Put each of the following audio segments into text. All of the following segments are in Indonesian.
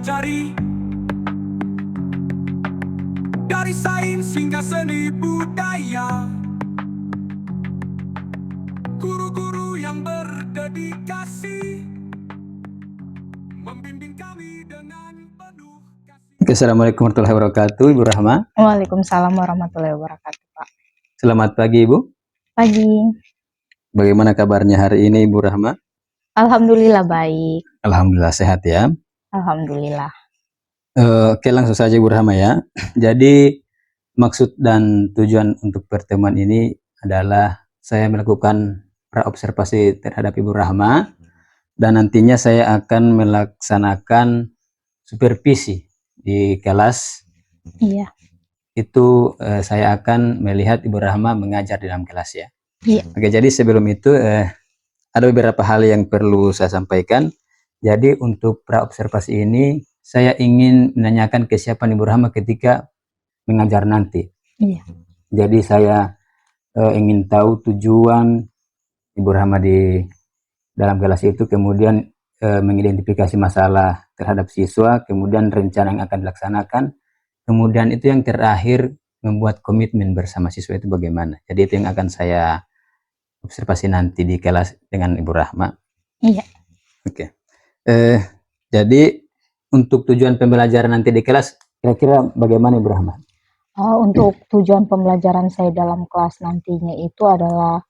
pelajari, dari sains hingga seni budaya. Guru-guru yang berdedikasi membimbing kami dengan penuh kasih. Assalamualaikum warahmatullahi wabarakatuh, Ibu Rahma. Waalaikumsalam warahmatullahi wabarakatuh, Pak. Selamat pagi, Ibu. Pagi. Bagaimana kabarnya hari ini, Ibu Rahma? Alhamdulillah baik. Alhamdulillah sehat ya. Alhamdulillah. Oke, langsung saja Ibu Rahma ya. Jadi maksud dan tujuan untuk pertemuan ini adalah saya melakukan praobservasi terhadap Ibu Rahma dan nantinya saya akan melaksanakan supervisi di kelas. Iya. Itu saya akan melihat Ibu Rahma mengajar di dalam kelas ya. Iya. Oke, jadi sebelum itu ada beberapa hal yang perlu saya sampaikan. Jadi untuk praobservasi ini saya ingin menanyakan kesiapan Ibu Rahma ketika mengajar nanti. Iya. Jadi saya ingin tahu tujuan Ibu Rahma di dalam kelas itu, kemudian mengidentifikasi masalah terhadap siswa, kemudian rencana yang akan dilaksanakan, kemudian itu yang terakhir membuat komitmen bersama siswa itu bagaimana. Jadi itu yang akan saya observasi nanti di kelas dengan Ibu Rahma. Iya. Oke. Jadi untuk tujuan pembelajaran nanti di kelas kira-kira bagaimana Ibu Rahma? Untuk tujuan pembelajaran saya dalam kelas nantinya itu adalah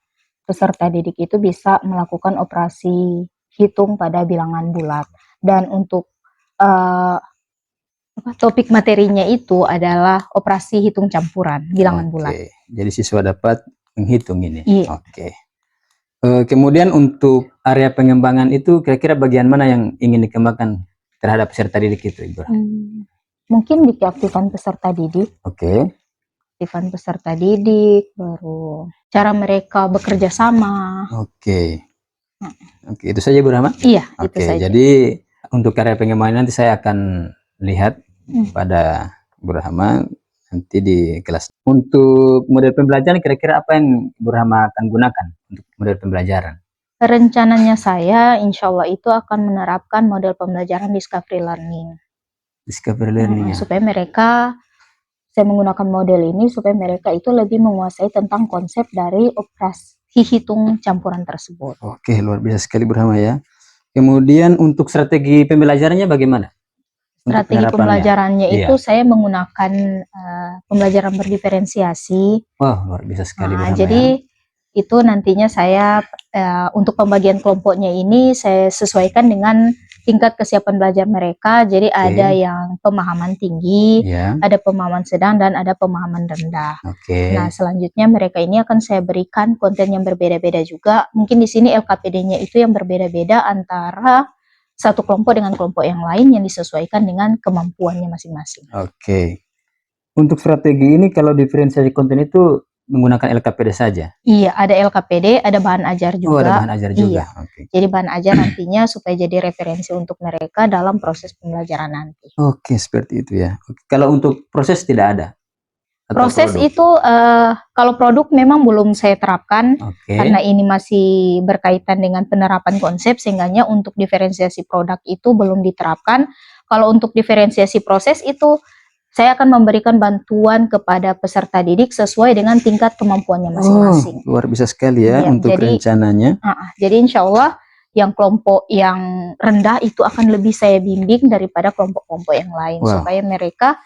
peserta didik itu bisa melakukan operasi hitung pada bilangan bulat. Dan untuk topik materinya itu adalah operasi hitung campuran bilangan bulat. Jadi siswa dapat menghitung ini. Iya. Oke. Kemudian untuk area pengembangan itu kira-kira bagian mana yang ingin dikembangkan terhadap peserta didik itu, Ibu? Mungkin di keaktifan peserta didik. Oke. Aktifan peserta didik, baru cara mereka bekerja sama. Oke. Oke, itu saja Ibu Rahma? Iya, oke, itu saja. Jadi untuk area pengembangan nanti saya akan lihat pada Ibu Rahma nanti di kelas. Untuk model pembelajaran kira-kira apa yang Ibu Rahma akan gunakan untuk model pembelajaran? Rencananya saya insya Allah itu akan menerapkan model pembelajaran discovery learning. Discovery learning ya? Supaya mereka, saya menggunakan model ini supaya mereka itu lebih menguasai tentang konsep dari operasi hitung campuran tersebut. Oke, luar biasa sekali Ibu Rahma ya. Kemudian untuk strategi pembelajarannya bagaimana? Strategi pembelajarannya itu saya menggunakan pembelajaran berdiferensiasi. Wah, luar biasa sekali Ibu Rahma. Jadi itu nantinya saya untuk pembagian kelompoknya ini saya sesuaikan dengan tingkat kesiapan belajar mereka. Jadi ada yang pemahaman tinggi, ada pemahaman sedang, dan ada pemahaman rendah. Nah, selanjutnya mereka ini akan saya berikan konten yang berbeda-beda juga. Mungkin di sini LKPD-nya itu yang berbeda-beda antara satu kelompok dengan kelompok yang lain yang disesuaikan dengan kemampuannya masing-masing. Oke. Untuk strategi ini kalau diferensiasi konten itu menggunakan LKPD saja? Iya, ada LKPD, ada bahan ajar juga. Oh, ada bahan ajar juga. Iya. Jadi bahan ajar nantinya supaya jadi referensi untuk mereka dalam proses pembelajaran nanti. Oke, seperti itu ya. Oke. Kalau untuk proses tidak ada? Proses produk itu kalau produk memang belum saya terapkan karena ini masih berkaitan dengan penerapan konsep, sehingganya untuk diferensiasi produk itu belum diterapkan. Kalau untuk diferensiasi proses itu saya akan memberikan bantuan kepada peserta didik sesuai dengan tingkat kemampuannya masing-masing. Luar biasa sekali ya, untuk rencananya. Jadi insya Allah yang kelompok yang rendah itu akan lebih saya bimbing daripada kelompok-kelompok yang lain supaya mereka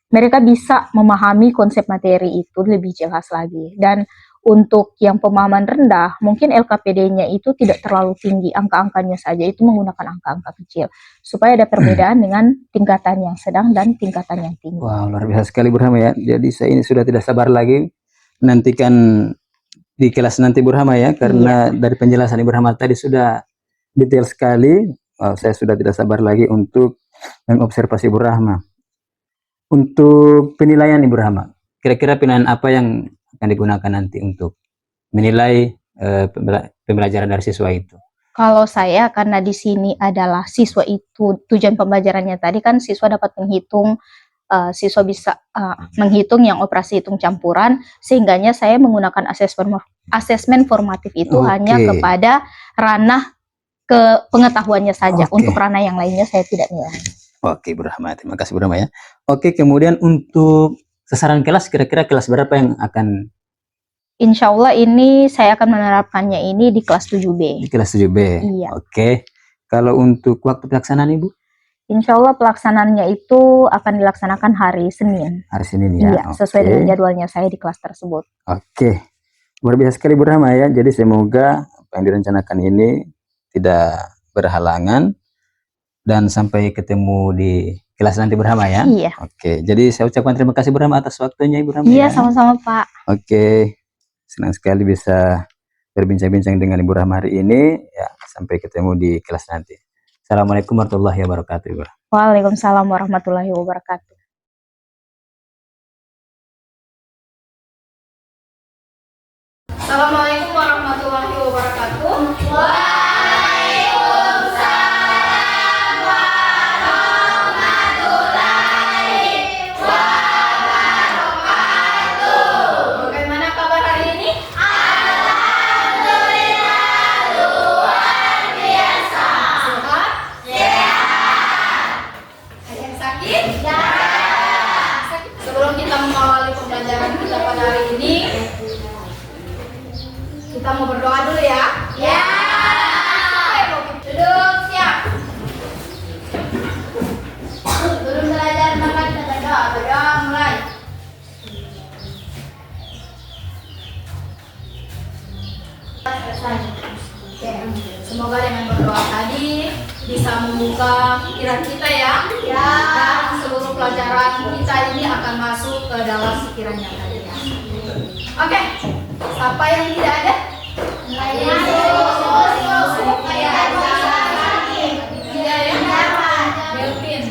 mereka bisa memahami konsep materi itu lebih jelas lagi. Dan untuk yang pemahaman rendah, mungkin LKPD-nya itu tidak terlalu tinggi, angka-angkanya saja itu menggunakan angka-angka kecil, supaya ada perbedaan dengan tingkatan yang sedang dan tingkatan yang tinggi. Wah, luar biasa sekali Bu Rahma ya. Jadi saya ini sudah tidak sabar lagi menantikan di kelas nanti Bu Rahma ya, karena dari penjelasan Ibu Rahma tadi sudah detail sekali. Saya sudah tidak sabar lagi untuk mengobservasi Bu Rahma. Untuk penilaian Ibu Rahma, kira-kira penilaian apa yang akan digunakan nanti untuk menilai pembelajaran dari siswa itu? Kalau saya, karena di sini adalah siswa itu tujuan pembelajarannya tadi kan siswa dapat menghitung, siswa bisa menghitung yang operasi hitung campuran, sehingganya saya menggunakan asesmen formatif itu hanya kepada ranah ke pengetahuannya saja. Oke. Untuk ranah yang lainnya saya tidak nilai. Oke, Bu Rahma. Terima kasih Bu Rahma ya. Oke, kemudian untuk sasaran kelas, kira-kira kelas berapa yang akan Insya Allah ini saya akan menerapkannya ini di kelas 7B. di kelas 7B? Iya. Oke. Kalau untuk waktu pelaksanaan Ibu? Insya Allah pelaksanaannya itu akan dilaksanakan hari Senin. Hari Senin ya? Iya, sesuai Oke. dengan jadwalnya saya di kelas tersebut. Oke. Luar biasa sekali Bu Rahma ya. Jadi semoga apa yang direncanakan ini tidak berhalangan dan sampai ketemu di kelas nanti Bu Rahma ya. Iya. Oke. Jadi saya ucapkan terima kasih Bu Rahma atas waktunya Ibu Rahma Iya, ya. sama-sama Pak. Oke. Senang sekali bisa berbincang-bincang dengan Ibu Rahma hari ini. Ya, sampai ketemu di kelas nanti. Assalamualaikum warahmatullahi wabarakatuh Ibu Rahma. Waalaikumsalam warahmatullahi wabarakatuh. Assalamualaikum warahmatullahi wabarakatuh. Bagaimana kabar hari ini? Sehat? Ada yang sakit? Sebelum kita mengawali pembelajaran kita pada hari ini, kita mau berdoa dulu ya. Ya. Duduk siap. Sebelum belajar maka kita berdoa. Berdoa mulai. Selesai. Oke. Semoga dengan berdoa tadi bisa membuka pikiran kita ya. Ya. Dan seluruh pelajaran kita ini akan masuk ke dalam pikirannya tadi ya. Oke. Siapa yang tidak ada? Tidak ya? Belvin.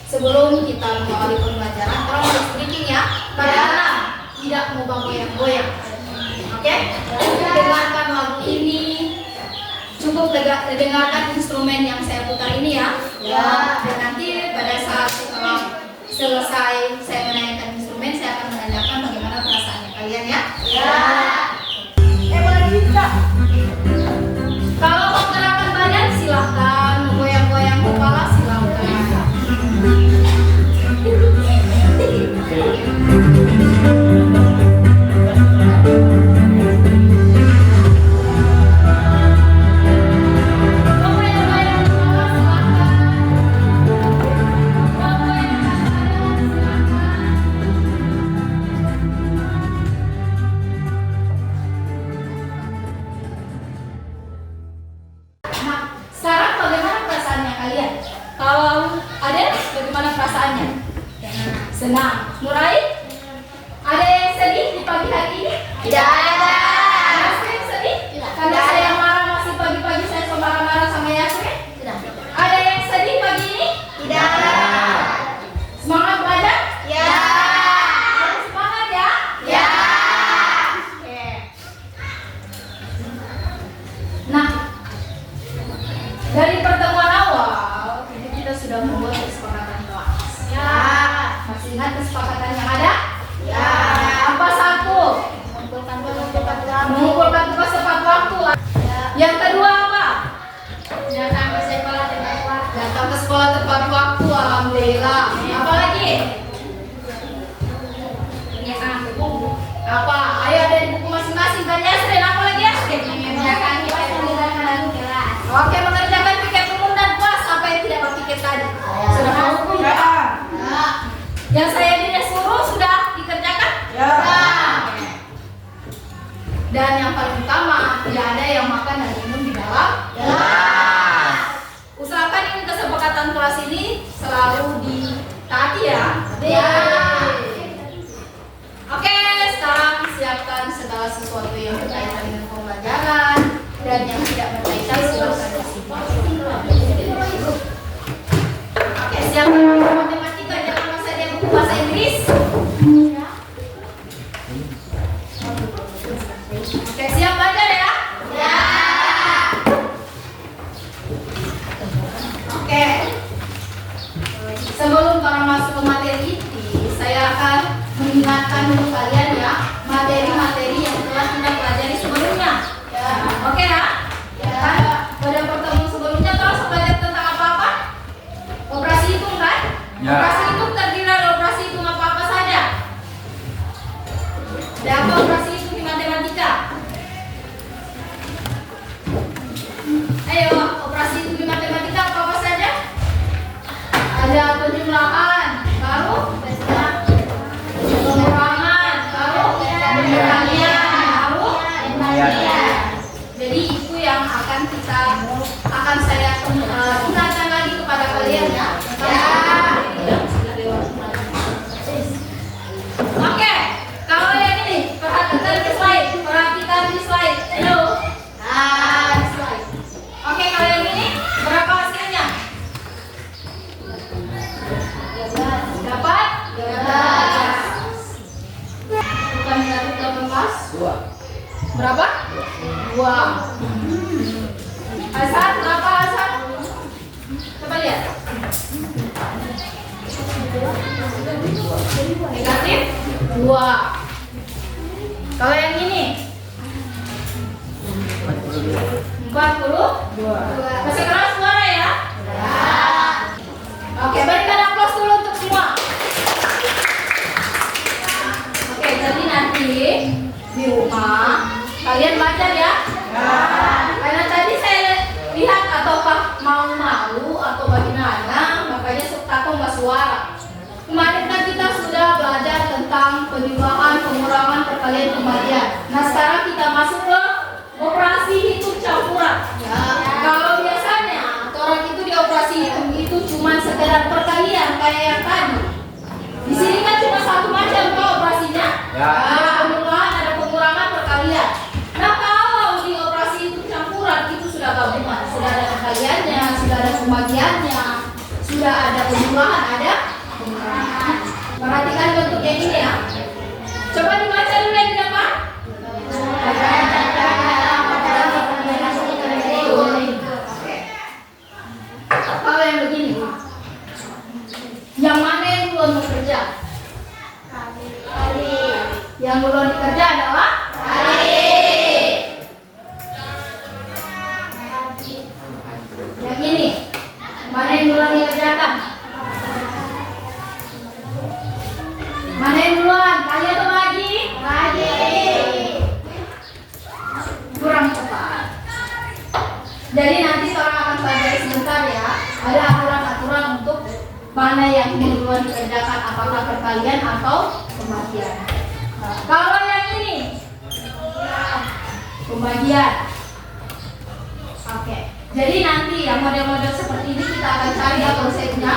Sebelum kita mengawali pembelajaran, tolong di speaking ya. Karena tidak mau goyang-goyang. Oke? Dengarkan lagu ini. Cukup dengarkan instrumen yang saya putar ini ya. Dan nanti pada saat setelah selesai saya menanyakan instrumen, saya akan menanyakan bagaimana perasaannya kalian ya. Kalau mau gerakan badan silahkan, goyang-goyang kepala silahkan. Goyang-goyang kepala silahkan. Goyang-goyang badan silahkan. Nah, sekarang bagaimana perasaannya kalian? Kalau ada, bagaimana perasaannya? Senang. Nurai? Ada yang sedih di pagi hari ini? Tidak ada. Yasmin sedih? Tidak. Karena saya marah masih pagi-pagi saya so marah-marah sama Yasmin? Tidak. Ada yang sedih pagi ini? Tidak. Semangat belajar? Ya. Harus semangat ya? Ya. Oke. Nah, dari pertemuan awal, itu kita sudah membuat kesepakatan kelas. Ya. Masih ingat kesepakatan yang ada? Ya. Apa satu? Mengumpulkan tugas tepat waktu. Ya. Yang kedua apa? Datang ke sekolah tepat waktu. Datang ke sekolah tepat waktu. Alhamdulillah. Apa lagi? Apa? Ayo ada di buku masing-masing kan Yasrin? Apa lagi Yasrin? Oke, mengerjakan piket umum dan kelas apa yang tidak berpiket tadi? Sudah mau buku ya? Ya. Yang saya tidak suruh sudah dikerjakan? Ya. Oke. Dan yang paling utama, tidak ada yang makan dan minum di dalam? Ya. Usahakan ini kesepakatan kelas ini selalu ditaati ya. Ya. Oke, sekarang siapkan segala sesuatu yang berkaitan dengan pembelajaran dan yang tidak berkaitan silakan disimpan. Oke, siapkan buku matematika, jangan lupa saja buku bahasa Inggris. Oke, siap belajar ya? Ya. Oke. Sebelum kita masuk ke materi inti, saya akan mengingatkan dulu kalian ya materi-materi yang telah kita pelajari sebelumnya. Ya. Oke ya? Ya. Pada pertemuan sebelumnya ada penjumlahan, baru pengurangan, baru pembagian, baru pembagian. Jadi itu yang akan saya ingatkan lagi kepada kalian ya. Oke, kalau yang ini perhatikan di slide. Ayo. Di slide. Oke, kalau yang ini berapa hasilnya? 13. Dapat? 13. Bukan dari 18? 2. Berapa? 2. Hasan, berapa Hasan? Coba lihat. Negatif 2. Kalau yang ini 42. Masih keras suara ya? Oke, berikan aplaus dulu untuk semua. Oke, jadi nanti di rumah kalian belajar ya? Karena tadi saya lihat ataukah malu-malu atau bagaimana, makanya takut nggak suara. Kemarin kan kita sudah belajar tentang penjumlahan, pengurangan, perkalian, pembagian. Nah sekarang kita masuk ke operasi hitung campuran. Kalau biasanya orang itu di operasi hitung itu cuma sekedar perkalian kayak yang tadi. Di sini kan cuma satu macam kok operasinya. Ada penjumlahan, ada pengurangan, perkalian. Nah kalau di operasi hitung campuran itu sudah gabungan, sudah ada perkaliannya, sudah ada pembagiannya, sudah ada penjumlahan, ada pengurangan. Perhatikan bentuk yang ini ya. Coba dibaca dulu yang di depan. Kalau yang begini, yang mana yang duluan bekerja? Yang duluan bekerja adalah yang ini. Mana yang duluan dikerjakan? Mana yang duluan? Kali atau lagi? Kurang tepat. Jadi nanti orang akan belajar sebentar ya. Ada aturan-aturan untuk mana yang duluan dikerjakan, apakah perkalian atau pembagian. Kalau yang ini pembagian. Oke. Jadi nanti yang model-model seperti ini kita akan cari ya konsepnya.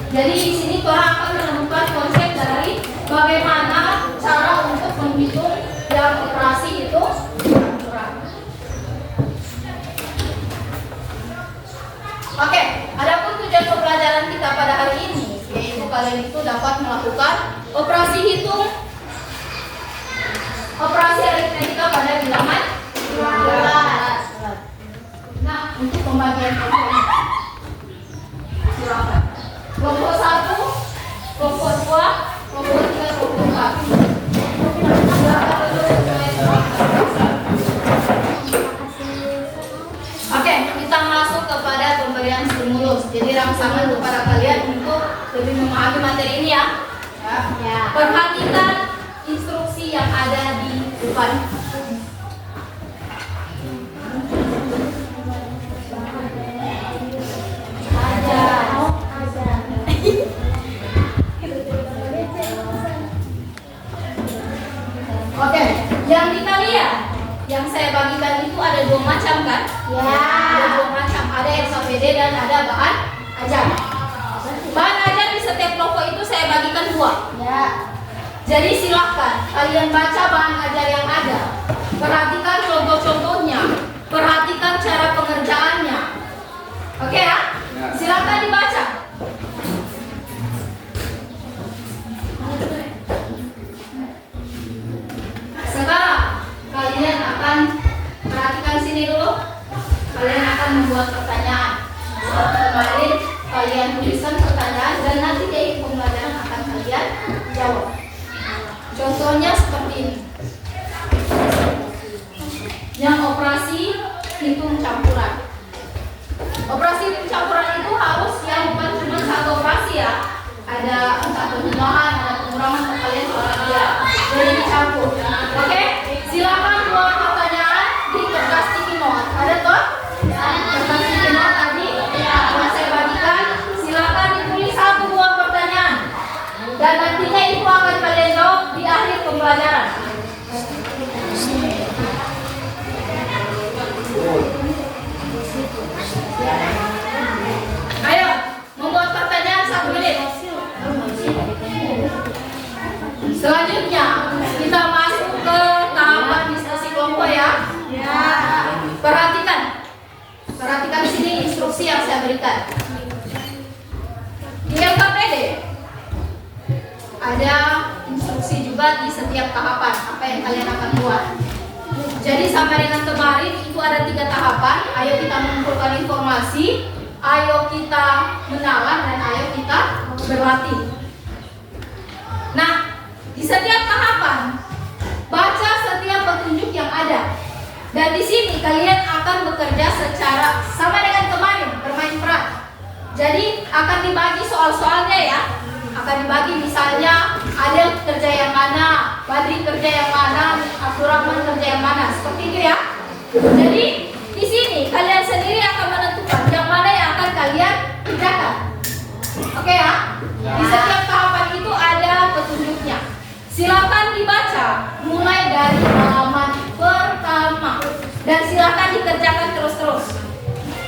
Jadi di sini orang akan menemukan konsep dari bagaimana cara untuk menghitung yang operasi itu campuran. Oke, adapun tujuan pembelajaran kita pada hari ini yaitu kalian itu dapat melakukan operasi hitung, operasi aritmetika pada bilangan 12. Nah, untuk pembagian kelompoknya silakan. Kelompok 1, kelompok 2, kelompok 3, kelompok 4. Oke, kita masuk kepada pemberian stimulus. Jadi rangsangan kepada kalian untuk lebih memahami materi ini ya. Perhatikan instruksi yang ada di depan. Oke, yang kita lihat, yang saya bagikan itu ada 2 macam kan? Ada 2 macam, ada SKPD dan ada bahan ajar. Bahan ajar di setiap kelompok itu saya bagikan 2. Jadi silahkan kalian baca bahan ajar yang ada. Perhatikan contoh-contohnya, perhatikan cara pengerjaannya. Oke ya? Silahkan dibaca. Sekarang kalian akan perhatikan sini dulu. Kalian akan membuat pertanyaan. Seperti kemarin kalian tuliskan pertanyaan dan nanti di pembelajaran akan kalian jawab. Contohnya seperti ini. Yang operasi hitung campuran. Operasi hitung campuran itu harus yang bukan cuma satu operasi ya. Ada entah penjumlahan, ada pengurangan, perkalian, pembagian. Jadi dicampur. Oke, silakan buat pertanyaan di kertas sticky note. Ada toh? Kertas sticky note tadi yang saya bagikan. Silakan ditulis instruksi yang saya berikan. Di LKPD ada instruksi juga di setiap tahapan apa yang kalian akan buat. Jadi sampai dengan kemarin itu ada 3 tahapan. Ayo kita mengumpulkan informasi, ayo kita mengalah, dan ayo kita berlatih. Nah, di setiap tahapan baca setiap petunjuk yang ada. Dan di sini kalian akan bekerja secara sama dengan kemarin, bermain peran. Jadi akan dibagi soal-soalnya ya. Akan dibagi misalnya Adel kerja yang mana, Badri kerja yang mana, Abdurrahman kerja yang mana, seperti itu ya. Jadi di sini kalian sendiri akan menentukan yang mana yang akan kalian kerjakan. Oke ya. Di setiap tahapan itu ada petunjuknya. Silakan dibaca mulai dari halaman pertama dan silakan dikerjakan terus-terus.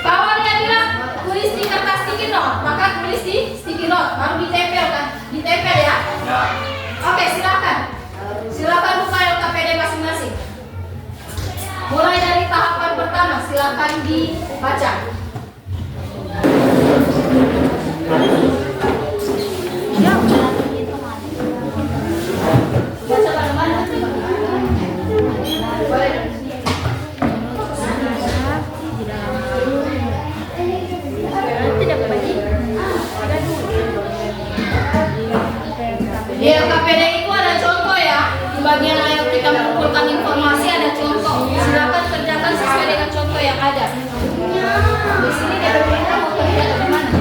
Kawannya bilang tulis di kertas sticky note, maka tulis di sticky note, baru ditempel kan? Ditempel ya. Oke, silakan. Silakan buka LKPD masing-masing. Mulai dari tahapan pertama, silakan dibaca. Baca bareng-bareng. Boleh. Di LKPD itu ada contoh ya. Di bagian ayo kita mengumpulkan informasi ada contoh. Silakan kerjakan sesuai dengan contoh yang ada. Di sini DPP mau kerja dari mana?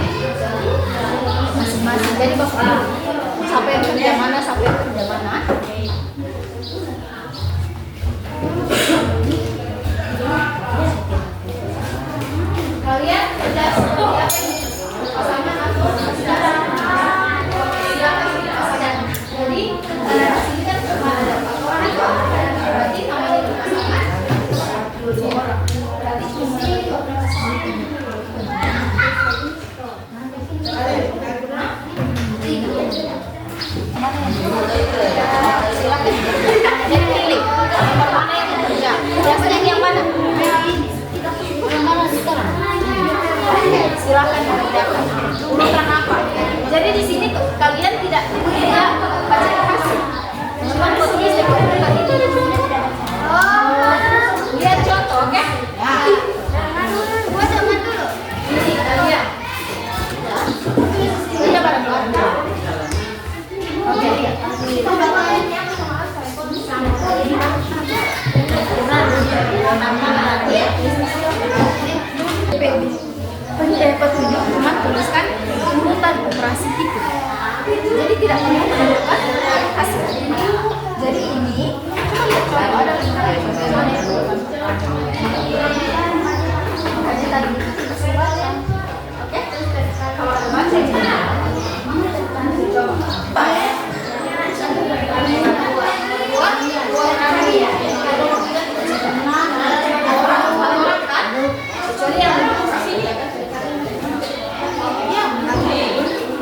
Masing-masing. Jadi bapak siapa yang kerja mana, siapa yang kerja mana. Kalian kerja seperti apa ini? Pasangan atau saudara? Silakan pilih pasangan. Jadi di sini kan cuma ada 4 orang itu. Berarti namanya itu pasangan 2 orang. Berarti cuma 2 orang. Silakan. Jadi pilih nomor mana yang kerja. Biasanya yang mana? Yang mana sekarang? Silakan dikerjakan. Urutan apa? Jadi di sini kalian tidak baca kasih. Cuma tulis di buku itu. Lihat contoh, oke? Gua zaman dulu. Ini kalian. Kita bareng-bareng. Oke, lihat. Petunjuk cuma tuliskan urutan operasi itu. Jadi tidak perlu menentukan hasil. Jadi ini kalau ada oke? Kalau ada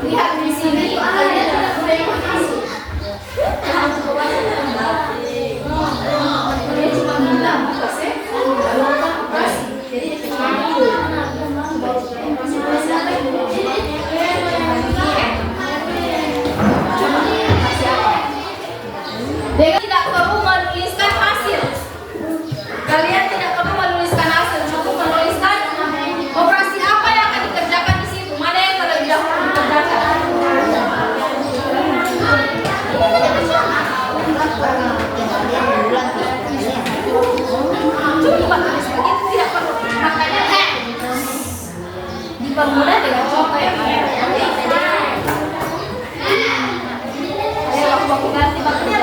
lihat di sini kalian tidak boleh informasi. Dia cuma bilang operasi. Jadi dia tidak perlu menuliskan hasil. Kalian tidak perlu menuliskan hasil, cukup menuliskan operasi apa yang akan dikerjakan di situ, mana yang terlebih dahulu dikerjakan. Coba tulis begitu, tidak perlu. Makanya dipermudah dengan contoh yang ada. Ayo waktu ganti bakunya.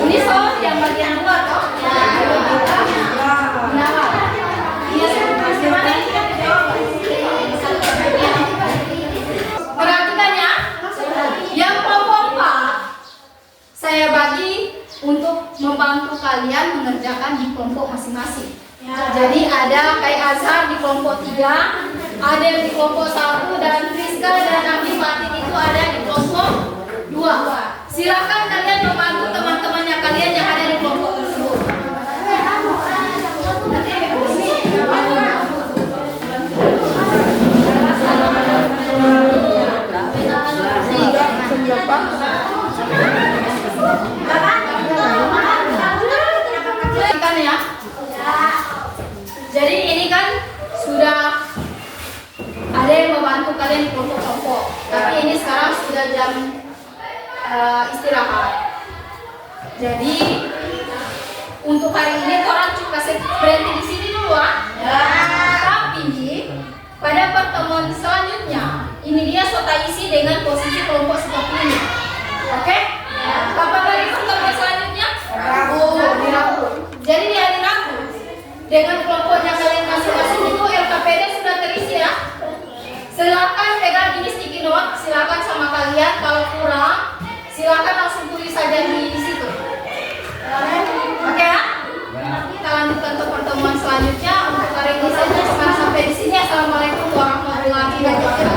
Ini soal yang bagian luar toh. Perhatikan ya. Yang kelompok 4 saya bagi untuk membantu kalian mengerjakan di kelompok masing-masing. Jadi ada kayak Azhar di kelompok 3, Adel di kelompok 1, dan Friska dan Nabi Fatin itu ada di kelompok 2. Silakan kalian membantu teman-temannya kalian yang ada di jam istirahat. Jadi untuk hari ini orang cuma berhenti di sini dulu Tapi pada pertemuan selanjutnya ini dia sota isi dengan posisi kelompok seperti ini. Oke? Kapan lagi pertemuan selanjutnya? Rabu. Jadi di hari Rabu dengan kelompoknya kalian masing-masing itu LKPD sudah terisi ya. Silakan pegang ini sticky note, silakan sama kalian. Kalau kurang, silakan langsung tulis saja di situ. Oke ya? Kita lanjutkan ke pertemuan selanjutnya. Untuk hari ini saja sekarang sampai di sini. Assalamualaikum warahmatullahi wabarakatuh.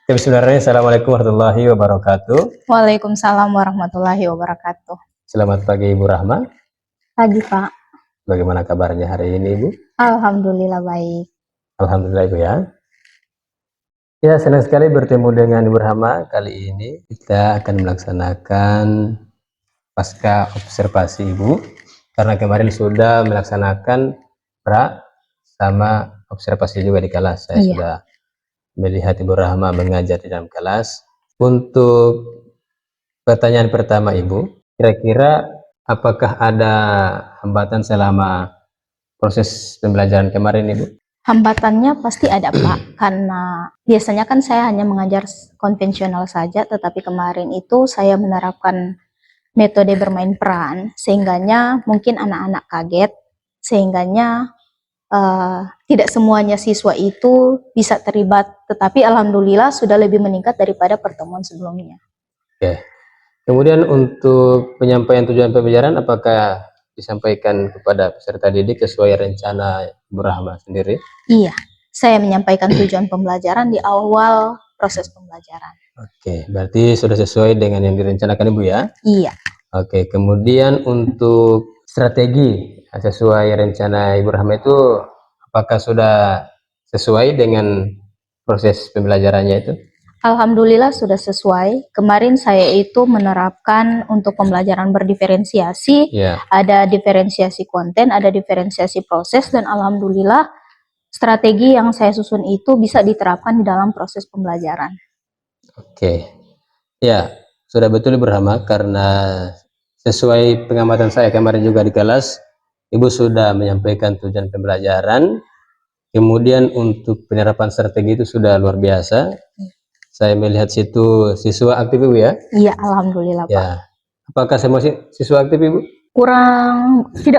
Ya, bismillahirrahmanirrahim. Assalamualaikum warahmatullahi wabarakatuh. Waalaikumsalam warahmatullahi wabarakatuh. Selamat pagi Ibu Rahma. Pagi Pak. Bagaimana kabarnya hari ini Ibu? Alhamdulillah baik. Alhamdulillah Ibu ya. Ya, senang sekali bertemu dengan Ibu Rahma. Kali ini kita akan melaksanakan pasca observasi Ibu. Karena kemarin sudah melaksanakan pra sama observasi juga di kelas. Saya sudah melihat Ibu Rahma mengajar di dalam kelas. Untuk pertanyaan pertama Ibu, kira-kira apakah ada hambatan selama proses pembelajaran kemarin Ibu? Hambatannya pasti ada Pak, karena biasanya kan saya hanya mengajar konvensional saja, tetapi kemarin itu saya menerapkan metode bermain peran, sehingganya mungkin anak-anak kaget, sehingganya tidak semuanya siswa itu bisa terlibat, tetapi alhamdulillah sudah lebih meningkat daripada pertemuan sebelumnya. Oke. Kemudian untuk penyampaian tujuan pembelajaran, apakah disampaikan kepada peserta didik sesuai rencana Ibu Rahma sendiri? Iya, saya menyampaikan tujuan pembelajaran di awal proses pembelajaran. Oke, berarti sudah sesuai dengan yang direncanakan Ibu ya? Iya. Oke, kemudian untuk strategi sesuai rencana Ibu Rahma itu apakah sudah sesuai dengan proses pembelajarannya itu? Alhamdulillah sudah sesuai. Kemarin saya itu menerapkan untuk pembelajaran berdiferensiasi, ada diferensiasi konten, ada diferensiasi proses, dan alhamdulillah strategi yang saya susun itu bisa diterapkan di dalam proses pembelajaran. Oke, ya sudah betul Ibu Rahma, karena sesuai pengamatan saya kemarin juga di kelas, Ibu sudah menyampaikan tujuan pembelajaran, kemudian untuk penerapan strategi itu sudah luar biasa. Saya melihat situ siswa aktif Ibu ya? Iya, alhamdulillah Pak. Ya. Apakah semua siswa aktif Ibu?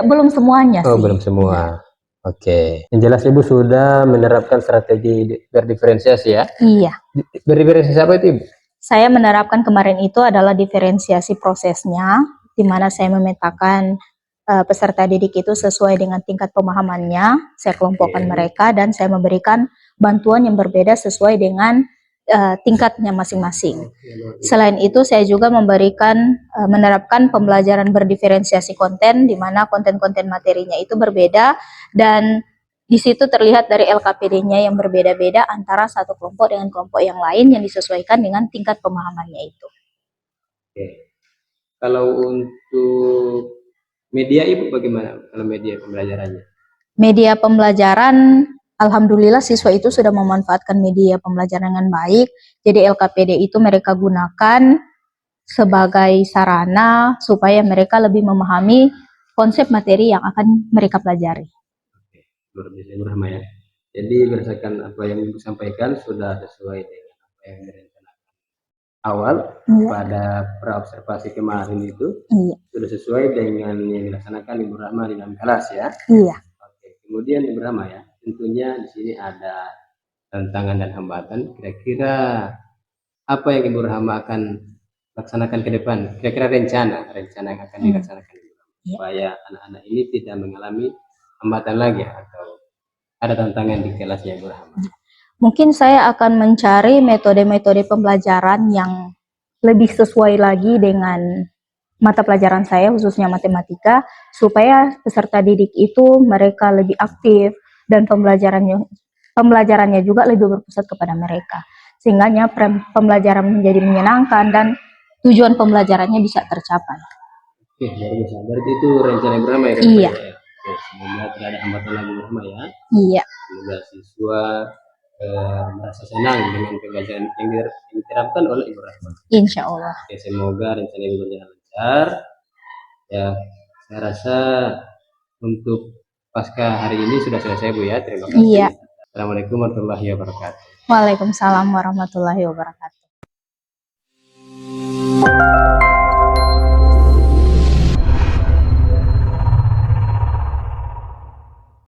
Belum semuanya sih. Oh, belum semua. Oke. Yang jelas Ibu sudah menerapkan strategi berdiferensiasi ya? Iya. Berdiferensiasi apa itu Ibu? Saya menerapkan kemarin itu adalah diferensiasi prosesnya, di mana saya memetakan peserta didik itu sesuai dengan tingkat pemahamannya, saya kelompokkan mereka, dan saya memberikan bantuan yang berbeda sesuai dengan tingkatnya masing-masing. Selain itu, saya juga menerapkan pembelajaran berdiferensiasi konten, di mana konten-konten materinya itu berbeda, dan di situ terlihat dari LKPD-nya yang berbeda-beda antara satu kelompok dengan kelompok yang lain yang disesuaikan dengan tingkat pemahamannya itu. Oke. Kalau untuk media Ibu bagaimana kalau media pembelajarannya? Media pembelajaran, alhamdulillah siswa itu sudah memanfaatkan media pembelajaran dengan baik. Jadi LKPD itu mereka gunakan sebagai sarana supaya mereka lebih memahami konsep materi yang akan mereka pelajari. Oke, luar biasa Ibu Rahma ya. Jadi berdasarkan apa yang Ibu sampaikan sudah sesuai dengan apa yang direncanakan awal pada praobservasi kemarin itu, sudah sesuai dengan yang dilaksanakan Ibu Rahma di dalam kelas ya. Iya. Oke, kemudian Ibu Rahma ya, tentunya di sini ada tantangan dan hambatan. Kira-kira apa yang Ibu Rahma akan laksanakan ke depan? Kira-kira rencana yang akan dilaksanakan Ibu Rahma supaya anak-anak ini tidak mengalami hambatan lagi atau ada tantangan di kelasnya Ibu Rahma? Mungkin saya akan mencari metode-metode pembelajaran yang lebih sesuai lagi dengan mata pelajaran saya, khususnya matematika, supaya peserta didik itu mereka lebih aktif dan pembelajarannya juga lebih berpusat kepada mereka, sehingga pembelajaran menjadi menyenangkan dan tujuan pembelajarannya bisa tercapai. Oke, luar biasa. Berarti itu rencana Ibu Rahma ya? Iya. Oke, semoga tidak ada hambatan lagi Ibu Rahma ya. Iya. Semoga siswa merasa senang dengan pembelajaran yang diterapkan oleh Ibu Rahma. Insya Allah. Oke, semoga rencana Ibu berjalan lancar. Ya, saya rasa untuk pasca hari ini sudah selesai Bu ya. Terima kasih. Iya. Assalamualaikum warahmatullahi wabarakatuh. Waalaikumsalam warahmatullahi wabarakatuh.